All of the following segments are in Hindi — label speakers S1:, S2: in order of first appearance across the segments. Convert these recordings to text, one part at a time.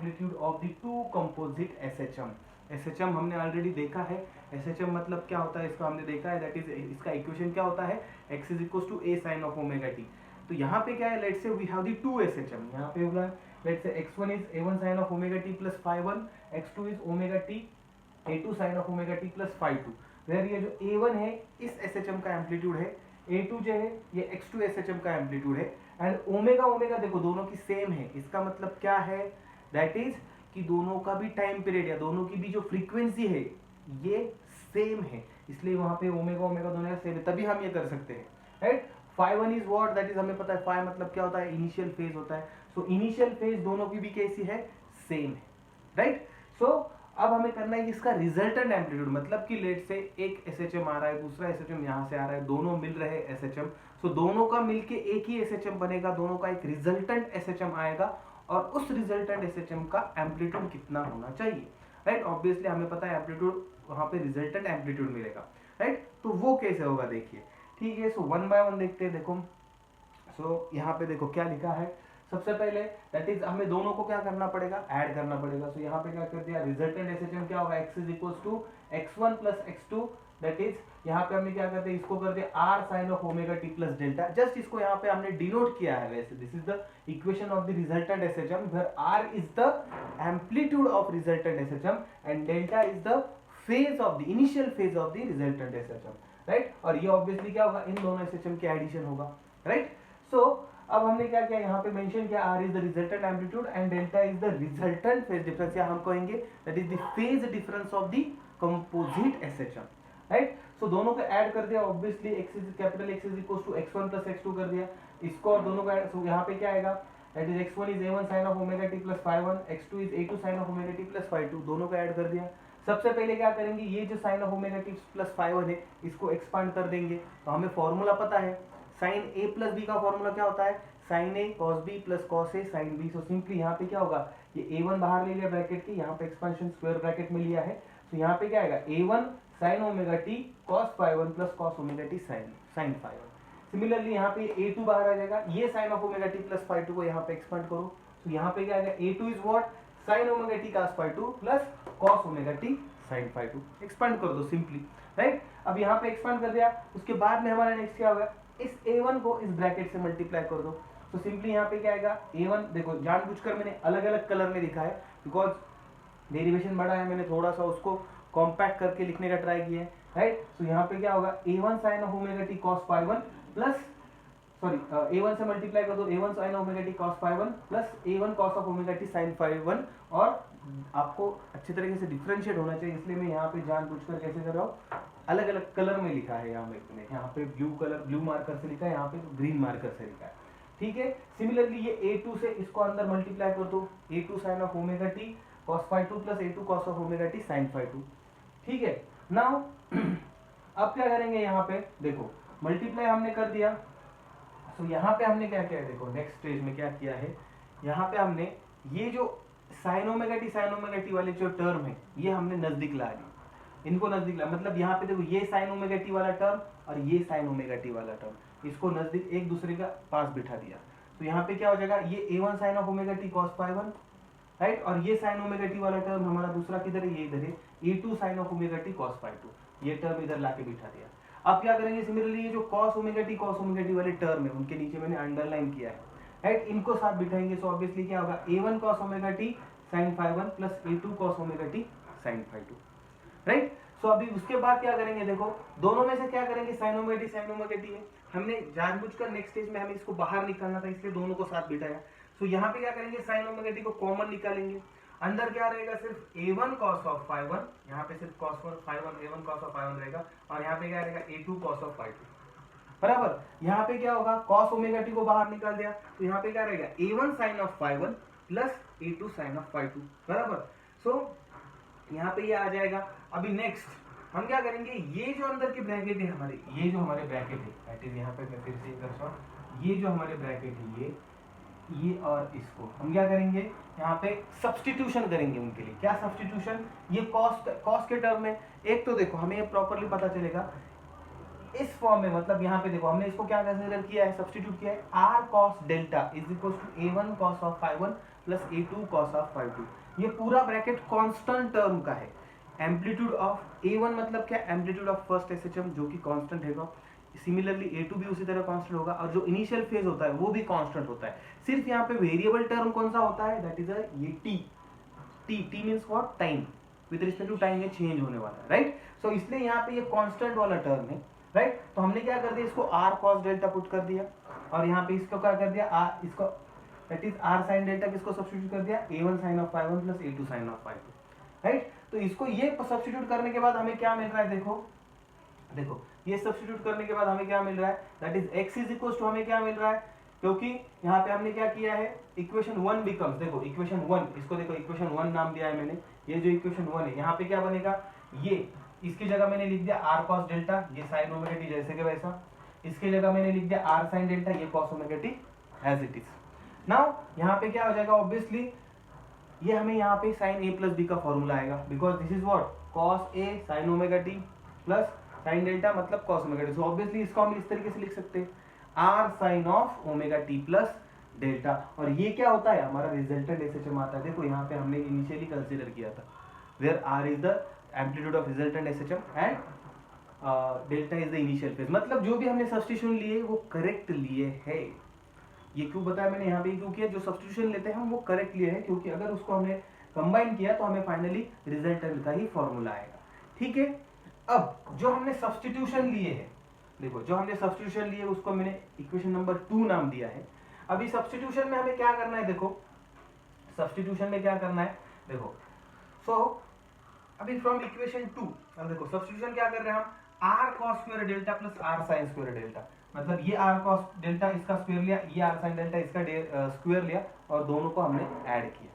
S1: Amplitude of the two composite SHM। SHM हमने ऑलरेडी देखा है, SHM मतलब क्या होता है इसका हमने देखा है, दैट इज इसका इक्वेशन क्या होता है, x is equal to a sin of omega t। तो यहाँ पे क्या है, let's say we have the two SHM, यहाँ पे होगा let's say x1 is a1 sin of omega t plus phi1, x2 is omega t a2 sin of omega t plus phi2। Where ये जो a1 है इस SHM का एम्पलीट्यूड है, a2 जो है ये x2 SHM का एम्पलीट्यूड है, एंड ओमेगा ओमेगा देखो दोनों की सेम है। इसका मतलब क्या है, दैट इज कि दोनों का भी टाइम पीरियड या दोनों की भी जो फ्रीक्वेंसी है ये सेम है, इसलिए वहां पे ओमेगा ओमेगा दोनों का सेम है, तभी हम ये कर सकते हैं, right. phi1 is what, that is हमें पता है phi मतलब क्या होता है, इनिशियल फेज होता है। सो इनिशियल फेज दोनों की भी कैसी है, सेम है, राइट। सो अब हमें करना है इसका रिजल्टेंट एम्पलीट्यूड, मतलब कि लेट से एक SHM आ रहा है, दूसरा SHM यहाँ से आ रहा है, दोनों मिल रहे हैं SHM, सो दोनों का मिलके एक ही SHM बनेगा, दोनों का एक रिजल्टेंट SHM आएगा, और उस रिजल्टेंट SHM का एम्पलीट्यूड कितना होना चाहिए, राइट। ऑब्वियसली हमें पता है एम्पलीट्यूड वहां पे रिजल्टेंट एम्पलीट्यूड मिलेगा, राइट। तो वो कैसे होगा देखिए, ठीक है। सो वन बाय वन देखते हैं, देखो। सो यहाँ पे देखो क्या लिखा है, सबसे पहले दैट इज हमें दोनों को क्या करना पड़ेगा, ऐड करना पड़ेगा। सो यहाँ पे क्या कर दिया, रिजल्टेंट SHM क्या होगा, x is equal to x1 plus x2, that is यहाँ पे हमने क्या कर दिया, इसको कर दिया r sin of omega t plus delta, just इसको यहाँ पे हमने डिनोट किया है वैसे, this is the equation of the resultant SHM where r is the amplitude of resultant SHM and delta is the phase of the initial phase of the resultant SHM, right. और ये ऑब्वियसली क्या होगा, इन दोनों SHM के एडिशन होगा, राइट। सो अब हमने क्या किया, यहाँ पे मेंशन किया r is the resultant amplitude and delta is the resultant phase difference, या हम कहेंगे that is the phase difference of the composite SHM, right. So दोनों को ऐड कर दिया, obviously x is capital X is equal to x1 plus x2 कर दिया, इसको और दोनों का, सो यहाँ पे क्या आएगा, that is x1 is a1 sin of omega t plus phi1, x2 is a2 sin of omega t plus phi2, दोनों को ऐड कर दिया। सबसे पहले क्या करेंगे, ये जो sin of omega t plus phi1 है इसको एक्सपांड कर देंगे, तो हमें फॉर्मूला पता है, sin a प्लस b का फॉर्मूला क्या होता है, sin a cos b plus cos a sin b। So simply यहाँ पे क्या होगा, ये a1 बाहर ले लिया ब्रैकेट के, यहाँ पे एक्सपेंशन स्क्वायर ब्रैकेट में लिया है, तो यहाँ पे क्या आएगा, a1 sin omega t cos phi1 plus cos omega t sin phi1। Similarly यहाँ पे a2 बाहर आ जाएगा, ये sin of omega t plus phi2 को यहाँ पे एक्सपेंड करो, तो यहाँ पे क्या आएगा, a2 is what, sin omega t cos phi2 plus cos omega t sin phi2, expand कर दो सिंपली, राइट। अब यहाँ पे एक्सपेंड कर दिया, उसके बाद में हमारा नेक्स्ट क्या होगा, इस a1 को इस ब्रैकेट से मल्टीप्लाई कर दो, तो सिंपली यहाँ पे क्या आएगा, a1 देखो जानबूझकर मैंने अलग अलग कलर में लिखा है, बिकॉज डेरिवेशन बड़ा है, मैंने थोड़ा सा उसको कॉम्पैक्ट करके लिखने का ट्राई किया है, राइट। सो यहाँ पे क्या होगा, a1 sin of omega t cos phi1 plus sorry a1 से मल्टीप्लाई कर दो, a1 sin of omega t cos phi1 plus a1 cos of omega t sin phi1, और आपको अच्छे तरीके से डिफरेंशिएट होना चाहिए, इसलिए मैं यहाँ पे जानबूझकर कैसे कर रहा हूँ, अलग अलग कलर में लिखा है, यहाँ पे ब्लू कलर ब्लू मार्कर से लिखा है, यहाँ पे ग्रीन मार्कर से लिखा है, ठीक है। सिमिलरली ये a2 से इसको अंदर मल्टीप्लाई कर दो, a2 sin of omega t cos phi2 plus a2 cos of omega t sin phi2, ठीक है। नाउ अब क्या करेंगे, यहाँ पे देखो मल्टीप्लाई हमने कर दिया, सो यहाँ पे हमने क्या किया है, देखो नेक्स्ट स्टेज में क्या किया है, यहाँ पे हमने ये जो sin omega t वाले जो टर्म है ये हमने नजदीक ला ली, इनको नजदीक ला, मतलब यहाँ पे देखो ये sin omega t वाला टर्म और ये sin omega t वाला टर्म, इसको नजदीक एक दूसरे का पास बिठा दिया, तो यहाँ पे क्या हो जाएगा, ये a1 sin of omega t cos phi1, right, और ये sin omega t वाला टर्म हमारा दूसरा किधर है, ये इधर है, a2 sin of omega t cos phi2, ये टर्म इधर लाके बिठा दिया। अब क्या करेंगे, सिमिलरली ये जो cos omega t वाले टर्म है उनके नीचे मैंने अंडरलाइन किया है, राइट, इनको साथ बिठाएंगे, सो ऑब्वियसली क्या होगा, a1 cos omega t sin phi1 plus a2 cos omega t sin phi2, right. So अभी उसके बाद क्या करेंगे, देखो दोनों में से क्या करेंगे, sin omega t में हमने जानबूझकर नेक्स्ट स्टेज में हमें इसको बाहर निकालना था, इसलिए दोनों को साथ बिठाया। सो यहाँ पे क्या करेंगे, sin omega t को कॉमन निकालेंगे, अंदर क्या रहेगा, सिर्फ a1 cos of phi1, यहाँ पे सिर्फ cos of phi1 a1 cos of phi1 रहेगा, और यहाँ पे क्या रहेगा, a2 cos of phi2, बराबर। यहाँ पे क्या होगा, cos omega t को बाहर निकाल दिया, तो यहाँ पे क्या रहेगा, a1 sin of phi1 plus a2 sin of phi2, बराबर। सो यहाँ पे ये आ जाएगा। अभी नेक्स्ट हम क्या करेंगे, ये जो अंदर के ब्रैकेट है हमारे, ये जो हमारे ब्रैकेट है, दैट इज यहाँ पे मैं फिर से करता हूँ, ये जो हमारे ब्रैकेट है ये और इसको हम क्या करेंगे, यहाँ पे सब्स्टिट्यूशन करेंगे उनके लिए। क्या सब्स्टिट्यूशन, ये कॉस के टर्म में, एक तो देखो हमें ये प्रॉपरली पता चलेगा, इस फॉर्म में, मतलब यहाँ पे देखो हमने इसको क्या कंसीडर किया है, सब्स्टिट्यूट किया है, R cos delta is equal to a1 cos of phi 1 plus a2 cos of phi 2। ये पूरा ब्रैकेट कांस्टेंट टर्म का है। एम्पलीट्यूड ऑफ a1 मतलब क्या, एम्पलीट्यूड ऑफ फर्स्ट एसएचएम जो कि कांस्टेंट है, सिमिलरली a2 भी उसी तरह कांस्टेंट होगा, और जो इनिशियल फेज होता है वो भी कांस्टेंट होता है। सिर्फ यहाँ पे वेरिएबल टर्म कौन सा होता है, दैट इज ये t means what, time, with respect to time ये चेंज होने वाला है, राइट। सो इसलिए यहाँ पे ये कांस्टेंट वाला टर्म है, राइट। तो हमने क्या कर दिया, इसको r cos डेल्टा पुट कर दिया, और यहाँ पे इसको क्या कर दिया, r इसको that is r sin delta किसको सब्स्टिट्यूट कर दिया, a1 sin of phi 1 plus a2 sin of phi 2, right. तो इसको ये सब्स्टिट्यूट करने के बाद हमें क्या मिल रहा है, देखो ये सब्स्टिट्यूट करने के बाद हमें क्या मिल रहा है, that is x is equal to, हमें क्या मिल रहा है, क्योंकि यहाँ पे हमने क्या किया है, इक्वेशन 1 बिकम्स, देखो इक्वेशन 1, इसको देखो इक्वेशन 1 नाम दिया है मैंने, ये जो इक्वेशन 1 है यहाँ पे क्या बनेगा, ये इसकी जगह मैंने लिख दिया r cos डेल्टा, ये sin ओमेगा t जैसे के वैसा, इसकी जगह मैंने लिख दिया r sin डेल्टा, ये cos omega t as it is. Now यहाँ पे क्या हो जाएगा, ऑब्वियसली ये हमें यहाँ पे sin a प्लस b का फॉर्मूला आएगा, because this is what, cos a sin omega t plus sin delta मतलब cos omega t। So obviously इसको हम इस तरीके से लिख सकते हैं, r sin of omega t plus delta, और ये क्या होता है, हमारा रिजल्टेंट एसएचएम आता है। देखो यहाँ पे हमने इनिशियली कंसीडर किया था, where r is the amplitude of resultant SHM and delta is the initial phase, मतलब जो भी हमने सब्स्टिट्यूशन लिए वो करेक्ट लिए है। ये क्यों बताया मैंने यहाँ पे, क्यों किया, जो सब्स्टिट्यूशन लेते हैं हम वो करेक्ट लिए हैं, क्योंकि अगर उसको हमने कंबाइन किया तो हमें फाइनली रिजल्टेंट का ही फॉर्मूला आएगा, ठीक है। अब जो हमने सब्स्टिट्यूशन लिए हैं, देखो जो हमने सब्स्टिट्यूशन लिए उसको मैंने इक्वेशन नंबर 2 नाम दिया है। अभी सब्स्टिट्यूशन में हमें क्या करना है, देखो सब्स्टिट्यूशन में क्या करना है, देखो सो अभी फ्रॉम इक्वेशन 2, अब देखो सब्स्टिट्यूशन क्या कर रहे हैं हम, r cos square delta plus r sin square delta, मतलब ये r cos डेल्टा इसका स्क्वायर लिया, ये r sin डेल्टा इसका स्क्वायर लिया, और दोनों को हमने ऐड किया,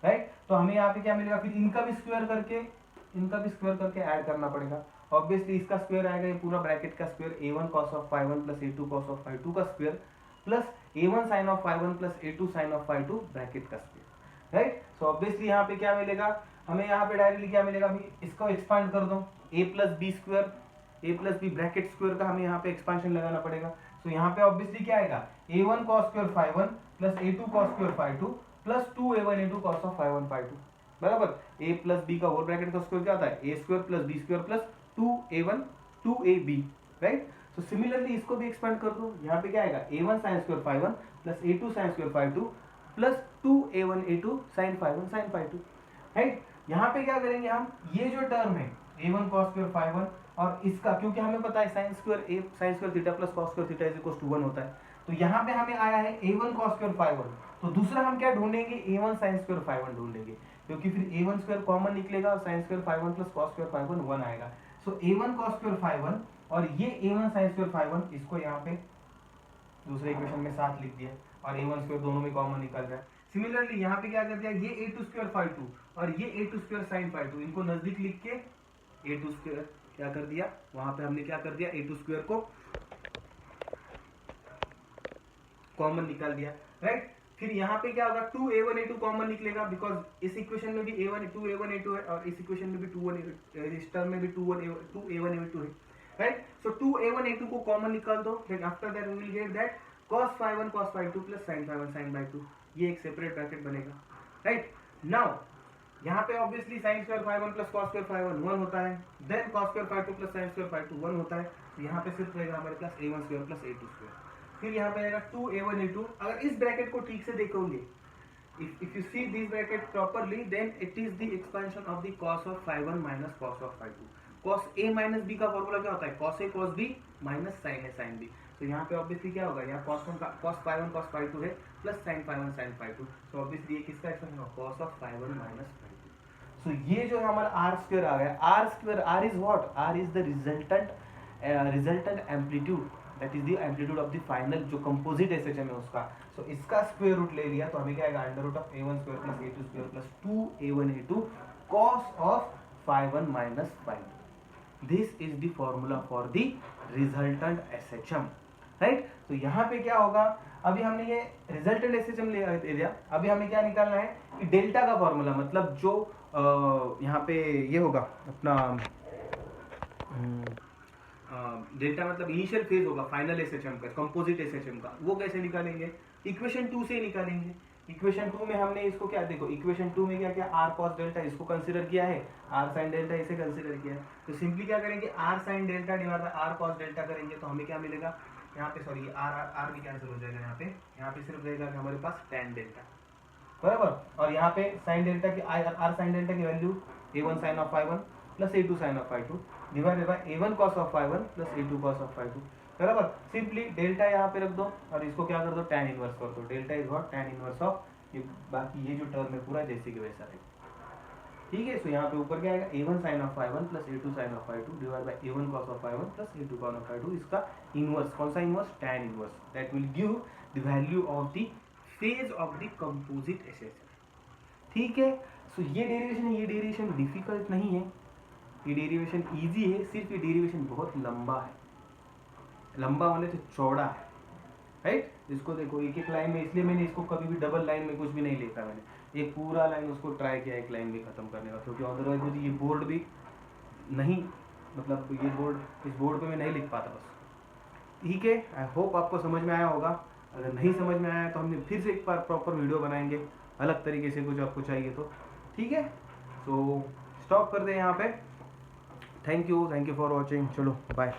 S1: राइट। तो हमें यहाँ पे क्या मिलेगा, फिर इनका भी स्क्वायर करके ऐड करना पड़ेगा। ऑब्वियसली इसका स्क्वायर आएगा, ये पूरा ब्रैकेट का square, a1 cos of phi 1 plus a2 cos of phi 2 का square plus a1 sin of phi 1 plus a2 sin of phi 2 bracket का स्क्वायर, राइट। सो ऑब्वियसली यहाँ पे क्या मिलेगा, हमें यहाँ पे डायरेक्टली क्या मिलेगा, अभी इसको एक्सपांड कर दो, a plus b bracket square का हमें यहाँ पे एक्सपांशन लगाना पड़ेगा। सो यहाँ पे ऑब्वियसली क्या आएगा, a1 cos square phi 1 plus a2 cos square phi 2 plus 2a1 a2 cos of phi 1 phi 2 बराबर, a प्लस b का होल ब्रैकेट का स्क्वायर क्या होता है, a square plus b square plus 2a1 2ab, right. So similarly इसको भी एक्सपेंड कर दो, यहाँ पे क्या आएगा, a1 sin square phi 1 plus a2 sin square phi 2 plus 2a1 a2 sin phi 1 sin phi 2, right. यहाँ पे क्या करेंगे हम, ये जो टर्म है a1 cos स्क्वायर phi 1 और इसका, क्योंकि हमें पता है sin square theta plus cos square theta is equal to 1 होता है, तो यहाँ पे हमें आया है a1 cos स्क्वायर phi 1, तो दूसरा हम क्या ढूंढेंगे, a1 sin स्क्वायर phi 1 ढूंढेंगे, क्योंकि फिर a1 स्क्वायर कॉमन निकलेगा और sin square phi 1 plus cos square phi 1 1 आएगा। सो a1 cos स्क्वायर phi 1 और ये a1 sin स्क्वायर phi 1, इसको यहाँ पे दूसरे इक्वेशन में साथ लिख दिया, और a1 स्क्वायर दोनों में कॉमन निकल रहा है। सिमिलरली यहाँ पे क्या कर दिया, ये a2 स्क्वायर phi 2 और ये a2 स्क्वायर sin phi 2, इनको नजदीक लिख के a2 स्क्वायर क्या कर दिया, वहां पे हमने क्या कर दिया, a2 स्क्वायर को कॉमन निकाल दिया, राइट। फिर यहाँ पे क्या होगा, 2a1 a2 कॉमन निकलेगा, बिकॉज इस इक्वेशन में भी a1 a2 है और इस इक्वेशन में भी 2 इस टर्म में भी 2a1 a2 है, राइट। सो 2a1 a2 को कॉमन निकाल दो, then after that we will get that cos phi 1 cos phi 2 plus sin phi 1 sin phi 2, ये एक सेपरेट ब्रैकेट बनेगा, राइट। नाउ यहाँ पे obviously sin square phi 1 plus cos square phi 1 1 होता है, then cos square phi 2 plus sin square phi 2 1 होता है, तो यहाँ पे सिर्फ रहेगा हमारे पास a1 square plus a2 square, फिर यहाँ पे रहेगा 2a1 a2। अगर इस ब्रैकेट को ठीक से देखोगे, if you see this bracket properly, then it is the expansion of the cos of phi 1 minus cos of phi 2। cos a minus b का फॉर्मूला क्या होता है, cos a cos b minus sin a sin b। तो यहाँ पे ऑब्वियसली क्या होगा, यहाँ cos phi 1 cos phi 2 है plus sin phi 1 sin phi 2, तो ऑब्वियसली ये किसका एक्सपेंशन होगा, cos of phi 1 minus phi 2। सो ये जो हमारा r स्क्वायर आ गया, r square, r is what, r is the resultant amplitude, that is the amplitude of the final जो कंपोजिट एसएचएम है उसका। सो इसका स्क्वायर रूट ले लिया, तो हमें क्या आएगा, under root of a1 square plus a2 square plus 2a1 a2 cos of phi 1 minus phi 2। This is the formula for the resultant SHM, right. तो यहाँ पे क्या होगा, अभी हमने ये रिजल्टेंट एसएचएम ले लिया, अभी हमें क्या निकालना है कि डेल्टा का फॉर्मूला, मतलब जो यहाँ पे ये होगा अपना डेल्टा मतलब इनिशियल फेज होगा फाइनल एसएचएम का, कंपोजिट एसएचएम का, वो कैसे निकालेंगे? इक्वेशन 2 से निकालेंगे। इक्वेशन 2 में हमने इसको क्या, देखो इक्वेशन 2 में क्या किया, आर कॉस डेल्टा इसको कंसीडर किया है, आर साइन डेल्टा इसे कंसीडर किया है। तो सिंपली क्या करेंगे, R sine delta divide by R cos delta करेंगे तो हमें क्या मिलेगा यहाँ पे, सॉरी आर आर भी कैंसिल हो जाएगा यहाँ पे सिर्फ रहेगा कि हमारे पास tan डेल्टा, बराबर। और यहाँ पे साइन डेल्टा की आर साइन डेल्टा की value a1 sine of phi1 plus a2 sine of phi2 divided by a1 cos of phi1 plus a2 cos of phi2, बराबर। सिंपली डेल्टा यहाँ पे रख दो और इसको क्या कर दो, tan इनवर्स कर दो। Delta is what, tan inverse of, ये बाकी ये जो टर्म है पूरा जैसे कि वैसा है, ठीक है। सो यहाँ पे ऊपर क्या आएगा, a1 sine of phi1 plus a2 sine of phi2 divide by a1 cos of phi1 plus a2 cos of phi2, इसका इनवर्स, कौन सा inverse, tan inverse, that will give the value of the phase of the composite SHM, ठीक है। सो ये डेरिवेशन है, ये डेरिवेशन डिफिकल्ट नहीं है, ये डेरिवेशन इजी है, सिर्फ ये डेरिवेशन बहुत लंबा है, लंबा होने से चौड़ा है, राइट। इसको देखो एक एक लाइन में, इसलिए मैंने इसको कभी भी डबल लाइन में कुछ भी नहीं लिखा, मैंने एक पूरा लाइन उसको ट्राई किया एक लाइन में खत्म करने का, क्योंकि अदरवाइज मुझे ये बोर्ड भी नहीं, मतलब ये बोर्ड, इस बोर्ड पे मैं नहीं लिख पाता बस, ठीक है। आई होप आपको समझ में आया होगा। अगर नहीं समझ में आया तो हमने फिर से एक बार प्रॉपर वीडियो बनाएंगे अलग तरीके से, कुछ आपको चाहिए तो, ठीक है। सो स्टॉप कर दें यहाँ पे। थैंक यू फॉर वॉचिंग, चलो बाय।